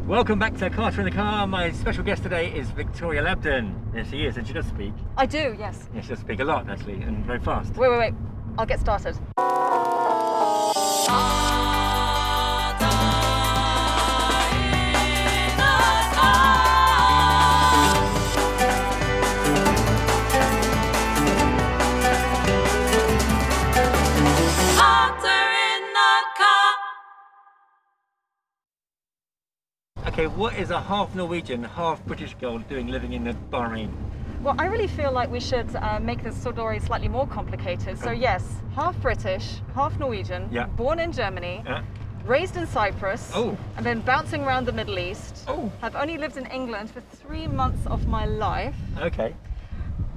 Welcome back to Carter in the Car. My special guest today is Victoria Labdon. Yes, she is, and she does speak. I do, yes. Yes, she does speak a lot, actually, and very fast. Wait. I'll get started. Okay, what is a half Norwegian, half British girl doing living in Bahrain? Well, I really feel like we should make this story slightly more complicated. So yes, half British, half Norwegian, born in Germany, raised in Cyprus, and then bouncing around the Middle East. Have only lived in England for 3 months of my life. Okay.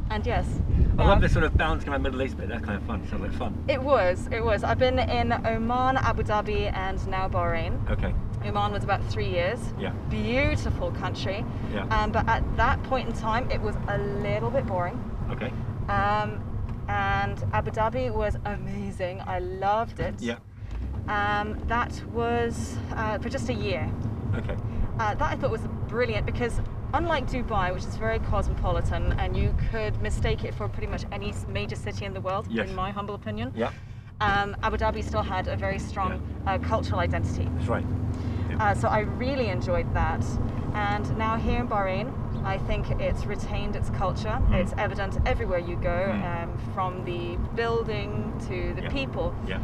And yes. I love this sort of bouncing around the Middle East bit. That's kind of fun. Sounds like fun. It was. I've been in Oman, Abu Dhabi, and now Bahrain. Okay. Oman was about 3 years. Yeah. Beautiful country. Yeah. But at that point in time, it was a little bit boring. Okay. And Abu Dhabi was amazing. I loved it. Yeah. That was for just a year. Okay. That I thought was brilliant because unlike Dubai, which is very cosmopolitan, and you could mistake it for pretty much any major city in the world, in my humble opinion. Yeah. Abu Dhabi still had a very strong cultural identity. That's right. So I really enjoyed that. And now here in Bahrain, I think it's retained its culture. It's evident everywhere you go, from the building to the people. Yeah.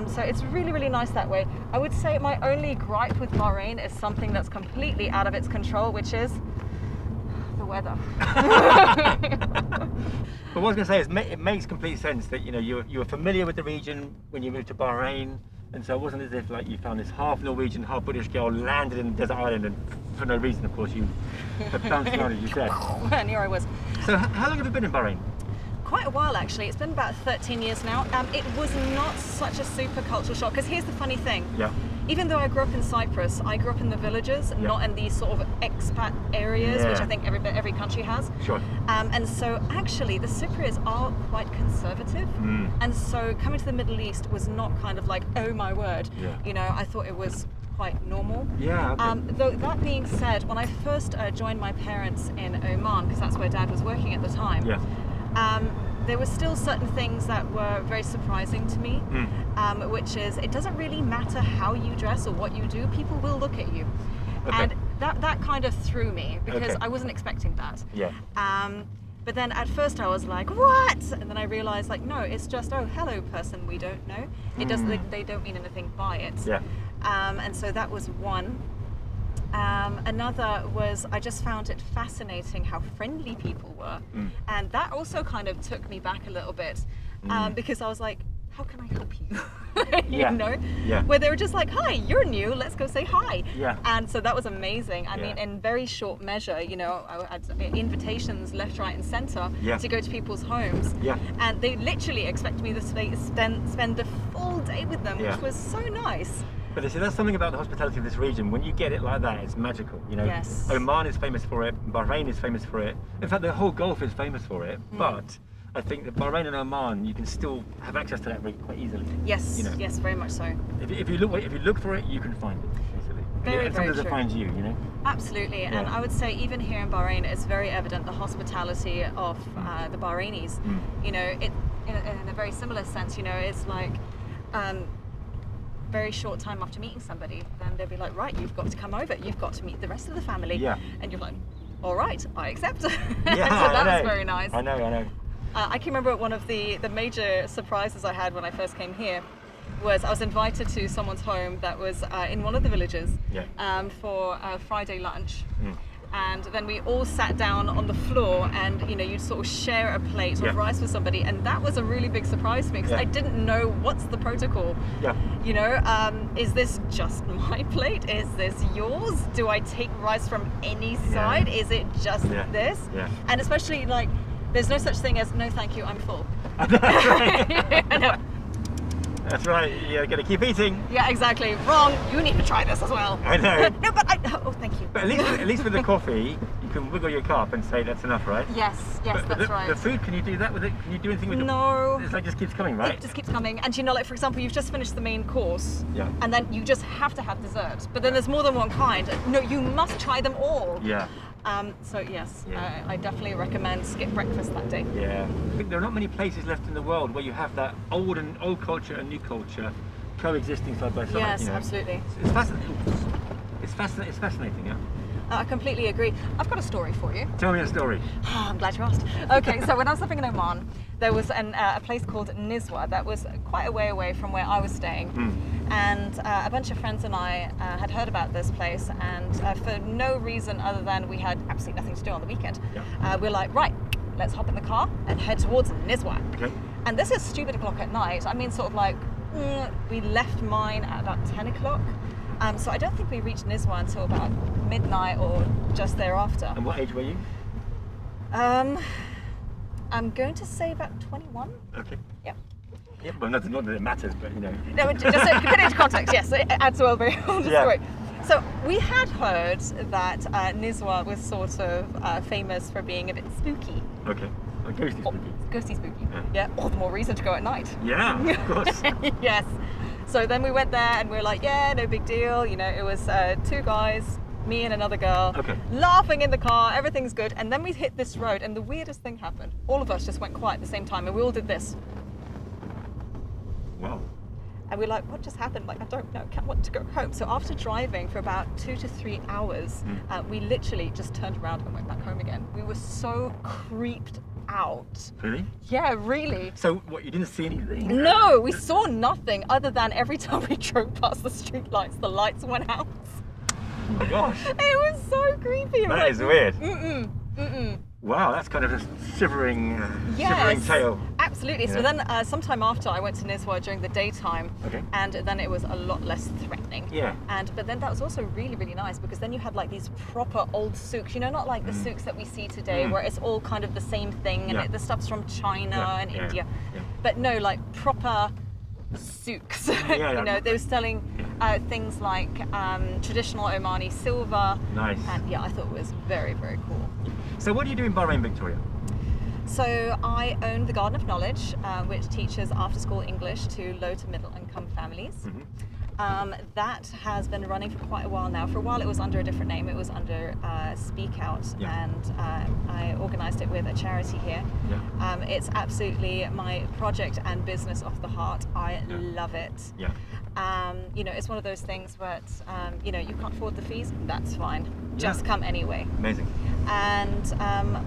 So it's really, really nice that way. I would say my only gripe with Bahrain is something that's completely out of its control, which is the weather. But what I was going to say is it makes complete sense that you were familiar with the region when you moved to Bahrain, and so it wasn't as if like you found this half Norwegian, half British girl landed in a desert island, and for no reason, of course, you had bounced around as you said. And here I was. So how long have you been in Bahrain? Quite a while actually. It's been about 13 years now. It was not such a super cultural shock because here's the funny thing. Yeah. Even though I grew up in Cyprus, I grew up in the villages, not in these sort of expat areas, which I think every country has. Sure. And so actually the Cypriots are quite conservative. And so coming to the Middle East was not kind of like, oh my word. Yeah. I thought it was quite normal. Yeah. Okay. Though that being said, when I first joined my parents in Oman, because that's where Dad was working at the time, there were still certain things that were very surprising to me, which is it doesn't really matter how you dress or what you do, people will look at you. Okay. And that kind of threw me because I wasn't expecting that. Yeah. But then at first I was like, what? And then I realized like, no, it's just, oh, hello person we don't know. It doesn't, they don't mean anything by it. Yeah. And so that was one. Another was I just found it fascinating how friendly people were, and that also kind of took me back a little bit because I was like, how can I help you? Where they were just like, hi, you're new, let's go say hi. And so that was amazing. I mean, in very short measure, I had invitations left, right and center to go to people's homes, and they literally expected me to spend a full day with them, which was so nice. But see, that's something about the hospitality of this region. When you get it like that, it's magical. Yes. Oman is famous for it. Bahrain is famous for it. In fact, the whole Gulf is famous for it. But I think that Bahrain and Oman, you can still have access to that quite easily. Yes. Yes, very much so. If you look for it, you can find it. Basically. Very sometimes true. it finds you. Absolutely, and I would say even here in Bahrain, it's very evident the hospitality of the Bahrainis. In a very similar sense. It's like. Very short time after meeting somebody, then they'll be like, right, you've got to come over, you've got to meet the rest of the family. And you're like, all right, I accept. So that was very nice. I know. I can remember one of the major surprises I had when I first came here was I was invited to someone's home that was in one of the villages for a Friday lunch. And then we all sat down on the floor and you'd sort of share a plate of rice with somebody, and that was a really big surprise to me because I didn't know what's the protocol. Is this just my plate? Is this yours? Do I take rice from any side? Is it just this? And especially like there's no such thing as no thank you, I'm full. That's right, you gotta keep eating. Yeah, exactly. Wrong, you need to try this as well. I know. No, but oh, thank you. But at least with the coffee, you can wiggle your calf and say that's enough, right? Yes, But that's right. The food, can you do that with it? Can you do anything with it? No. It's like just keeps coming, right? It just keeps coming. And you know, like for example, you've just finished the main course. Yeah. And then you just have to have dessert. But then there's more than one kind. No, you must try them all. Yeah. So yes, Yeah. I definitely recommend skip breakfast that day. Yeah. I think there are not many places left in the world where you have that old culture and new culture coexisting side by side. Yes, you know? absolutely. It's fascinating. It's fascinating, yeah. I completely agree. I've got a story for you. Tell me a story. I'm glad you asked. Okay, so when I was living in Oman, there was a place called Nizwa that was quite a way away from where I was staying. And a bunch of friends and I had heard about this place, and for no reason other than we had absolutely nothing to do on the weekend, we're like, right, let's hop in the car and head towards Nizwa. Okay. And this is stupid o'clock at night. I mean, sort of like, we left mine at about 10 o'clock. So I don't think we reached Nizwa until about midnight or just thereafter. And what age were you? I'm going to say about 21. Okay. Yeah. Yeah, well, not that it matters, but you know. No, just to put it into context, yes, it adds well very well to the story. So we had heard that Nizwa was sort of famous for being a bit spooky. Okay. Oh, ghosty spooky. Ghosty spooky. Yeah. All the more reason to go at night. Yeah, of course. Yes. So then we went there and we were like, yeah, no big deal. You know, it was two guys, me and another girl, laughing in the car, everything's good. And then we hit this road and the weirdest thing happened. All of us just went quiet at the same time and we all did this. Wow. And we're like, what just happened? Like, I don't know, I want to go home. So after driving for about 2 to 3 hours, we literally just turned around and went back home again. We were so creeped out. Really? Yeah, really. So what, you didn't see anything? No, we saw nothing other than every time we drove past the street lights, the lights went out. Oh my gosh. It was so creepy. That is weird. Mm-mm. Wow, that's kind of a shivering Yes, tale. absolutely. Yeah. So then sometime after I went to Nizwa during the daytime, and then it was a lot less threatening. Yeah. But then that was also really, really nice because then you had like these proper old souks, you know, not like the souks that we see today where it's all kind of the same thing and the stuff's from China and India. Yeah. But no, like proper souks. You know, they were selling things like traditional Omani silver. Nice. And yeah, I thought it was very, very cool. So what do you do in Bahrain, Victoria? So I own the Garden of Knowledge, which teaches after-school English to low to middle income families. That has been running for quite a while now. For a while it was under a different name. It was under Speak Out, and I organised it with a charity here. It's absolutely my project and business of the heart. I love it. You know, it's one of those things where you know, you can't afford the fees, that's fine. Just come anyway. Amazing. And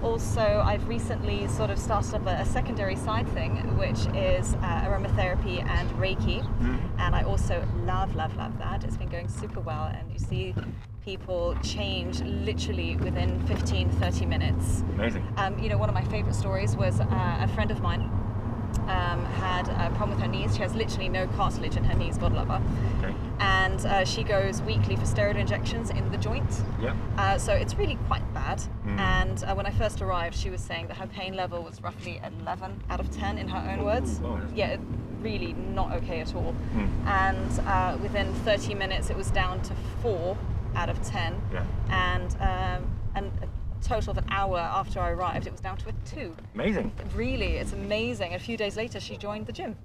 also I've recently sort of started up a secondary side thing, which is aromatherapy and Reiki. And I also love that. It's been going super well, and you see people change literally within 15-30 minutes. Amazing. You know, one of my favorite stories was a friend of mine had a problem with her knees. She has literally no cartilage in her knees, God love her. And she goes weekly for steroid injections in the joint. So it's really quite bad. And when I first arrived, she was saying that her pain level was roughly 11 out of 10 in her own words. Yeah, really not okay at all. And within 30 minutes, it was down to 4 out of 10. And a total of an hour after I arrived, it was down to a 2. Amazing. Really, it's amazing. A few days later, she joined the gym.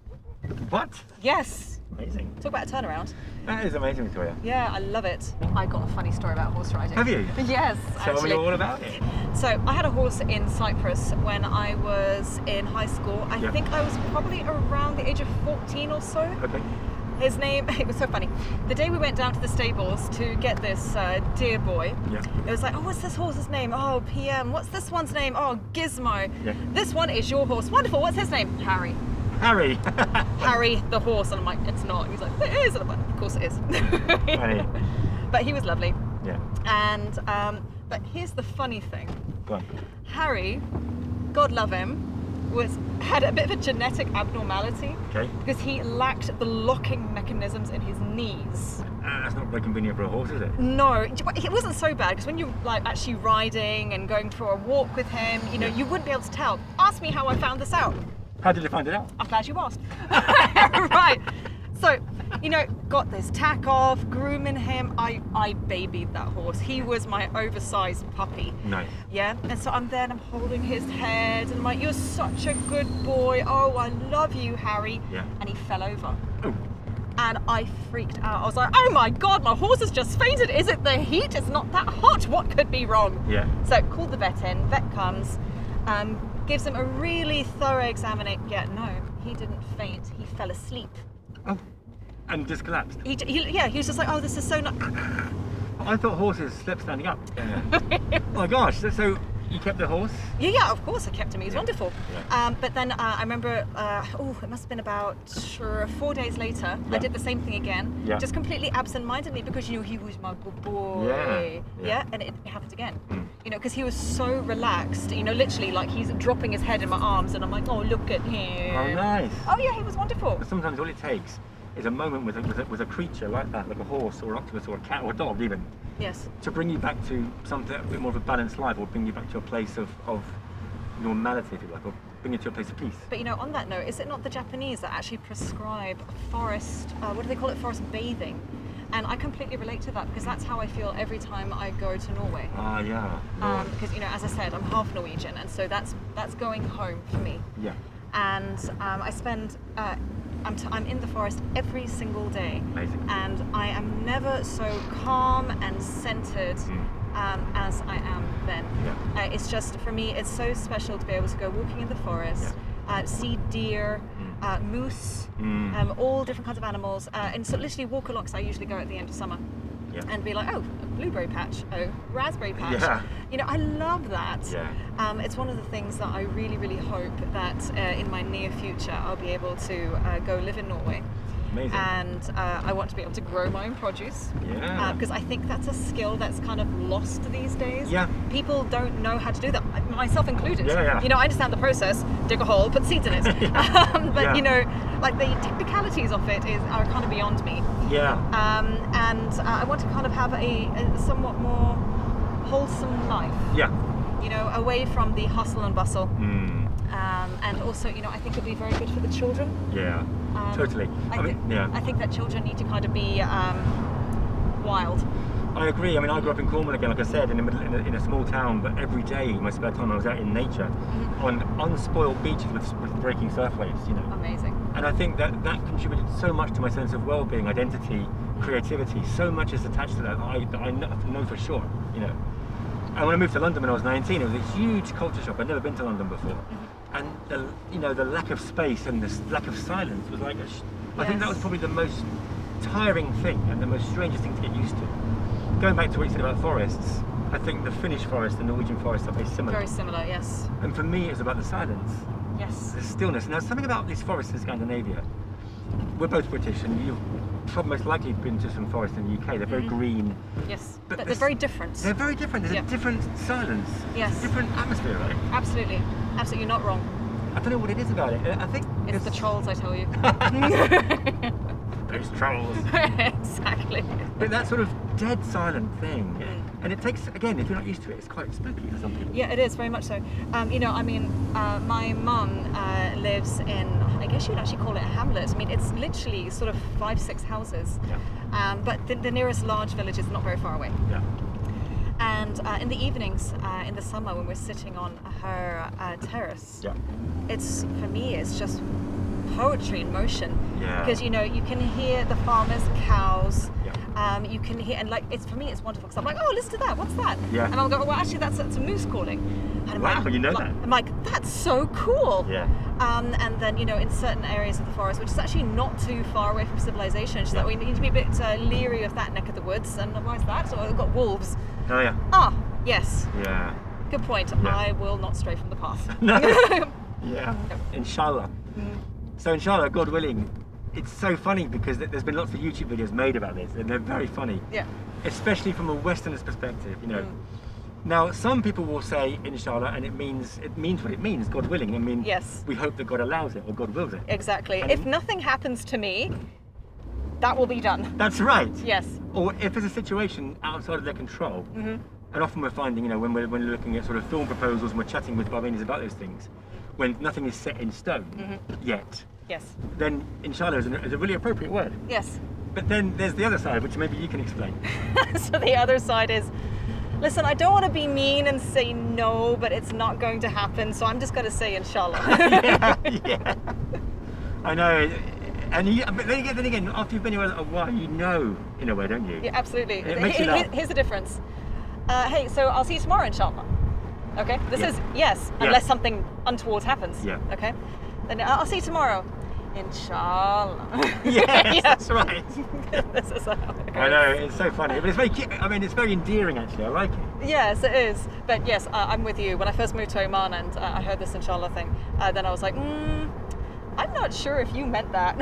What? Yes. Amazing. Talk about a turnaround. That is amazing, Victoria. Yeah, I love it. I got a funny story about horse riding. Have you? Yes, Tell me all about it. So I had a horse in Cyprus when I was in high school. I think I was probably around the age of 14 or so. His name, it was so funny. The day we went down to the stables to get this dear boy, it was like, oh, what's this horse's name? Oh, PM. What's this one's name? Oh, Gizmo. This one is your horse. Wonderful. What's his name? Harry. Harry. Harry the horse. And I'm like, it's not. And he's like, it is. And I'm like, of course it is. Funny. But he was lovely. And, but here's the funny thing. Go on. Harry, God love him, had a bit of a genetic abnormality because he lacked the locking mechanisms in his knees. That's not very convenient for a horse, is it? No, it wasn't so bad because when you're like actually riding and going for a walk with him, you know, you wouldn't be able to tell. Ask me how I found this out. How did you find it out? I'm glad you asked. Right. So, you know, got this tack off, grooming him. I babied that horse. He was my oversized puppy. Nice. Yeah, and so I'm there and I'm holding his head and I'm like, you're such a good boy. Oh, I love you, Harry. Yeah. And he fell over. Oh. And I freaked out. I was like, oh my God, my horse has just fainted. Is it the heat? It's not that hot. What could be wrong? Yeah. So called the vet in. Vet comes, gives him a really thorough examination. Yeah, no, he didn't faint. He fell asleep. Oh. And just collapsed. He was just like, oh, this is so not. I thought horses slept standing up. Oh my gosh. So you kept the horse? Yeah, of course I kept him. He was wonderful. Yeah. But then I remember, it must have been about 4 days later, I did the same thing again, just completely absent-mindedly because, you know, he was my good boy. Yeah. And it happened again. You know, because he was so relaxed, you know, literally like he's dropping his head in my arms and I'm like, oh, look at him. Oh, nice. Oh, yeah, he was wonderful. But sometimes all it takes is a moment with a creature like that, like a horse or an octopus or a cat or a dog even, Yes. to bring you back to something a bit more of a balanced life, or bring you back to a place of normality, if you like, or bring you to a place of peace. But you know, on that note, is it not the Japanese that actually prescribe forest, what do they call it, forest bathing? And I completely relate to that because that's how I feel every time I go to Norway. Ah, yeah. Because, you know, as I said, I'm half Norwegian, and so that's going home for me. Yeah. And I spend, I'm in the forest every single day. Amazing. And I am never so calm and centered as I am then. Yeah. It's just, for me, it's so special to be able to go walking in the forest, see deer, moose, all different kinds of animals, and so literally walk along, because I usually go at the end of summer. Yeah. And be like, oh, a blueberry patch, oh, raspberry patch. Yeah. You know, I love that. Yeah. It's one of the things that I really, really hope that in my near future I'll be able to go live in Norway. Amazing. And I want to be able to grow my own produce. Yeah. Because I think that's a skill that's kind of lost these days. Yeah. People don't know how to do that, myself included. Yeah. You know, I understand the process, dig a hole, put seeds in it. But you know, like the technicalities of it are kind of beyond me. Yeah. And I want to kind of have a somewhat more wholesome life. Yeah. You know, away from the hustle and bustle. And also, you know, I think it'd be very good for the children. Yeah. Totally. I think that children need to kind of be wild. I agree. I mean, I grew up in Cornwall again, like I said, in a small town, but every day, my spare time, I was out in nature, on unspoiled beaches with breaking surf waves, you know. Amazing. And I think that contributed so much to my sense of well-being, identity, creativity. So much is attached to that I know for sure, you know. And when I moved to London when I was 19, it was a huge culture shock. I'd never been to London before. And the lack of space and the lack of silence was like, I think that was probably the most tiring thing and the most strangest thing to get used to. Going back to what you said about forests, I think the Finnish forest and Norwegian forest are very similar. Very similar, yes. And for me, it's about the silence. Yes. The stillness. And there's something about these forests in Scandinavia. We're both British, and you've probably most likely been to some forests in the UK. They're very green. Yes, but they're very different. They're very different. There's a different silence. Yes. It's a different atmosphere, right? Absolutely. Absolutely, you're not wrong. I don't know what it is about it. I think it's the trolls, I tell you. Those trolls. Exactly. But that sort of dead silent thing, and it takes, again, if you're not used to it, it's quite spooky for some people. Yeah, it is, very much so. You know, I mean, my mum lives in, I guess you'd actually call it a hamlet. I mean, it's literally sort of 5-6 houses. Yeah. But the nearest large village is not very far away. Yeah. And in the evenings, in the summer, when we're sitting on her terrace, it's, for me, it's just poetry in motion. Yeah. Because, you know, you can hear the farmers' cows. Yeah. You can hear, and like, it's, for me, it's wonderful. Because I'm like, oh, listen to that. What's that? Yeah. And I'll go, well, actually, that's a moose calling. And I'm Wow, like, you know that? I'm like, that's so cool. Yeah. And then, you know, in certain areas of the forest, which is actually not too far away from civilization, so that we need to be a bit leery of that neck of the woods. And why is that? So I've got wolves. Oh, yeah. Ah, yes. Yeah. Good point. Yeah. I will not stray from the path. No. Yeah. Inshallah. So inshallah, God willing, it's so funny because there's been lots of YouTube videos made about this, and they're very funny. Yeah. Especially from a Westerner's perspective, you know. Now, some people will say inshallah, and it means what it means, God willing. I mean, yes. We hope that God allows it or God wills it. Exactly. And if nothing happens to me, that will be done. That's right. Yes. Or if there's a situation outside of their control, and often we're finding, you know, when we're looking at sort of film proposals and we're chatting with Bahrainis about those things, when nothing is set in stone yet, Yes. then inshallah is a really appropriate word. Yes. But then there's the other side, which maybe you can explain. So the other side is, listen, I don't want to be mean and say no, but it's not going to happen, so I'm just going to say inshallah. Yeah. I know. But then again, after you've been here a while, you know, in a way, don't you? Yeah, absolutely. It makes you laugh. Here's the difference. Hey, so I'll see you tomorrow, inshallah. Okay? This is yes, unless something untoward happens. Yeah. Okay? Then I'll see you tomorrow. Inshallah. Yes, that's right. This is how it goes. I know, it's so funny. But it's very cute. I mean, it's very endearing, actually. I like it. Yes, it is. But yes, I'm with you. When I first moved to Oman and I heard this inshallah thing, then I was like, I'm not sure if you meant that.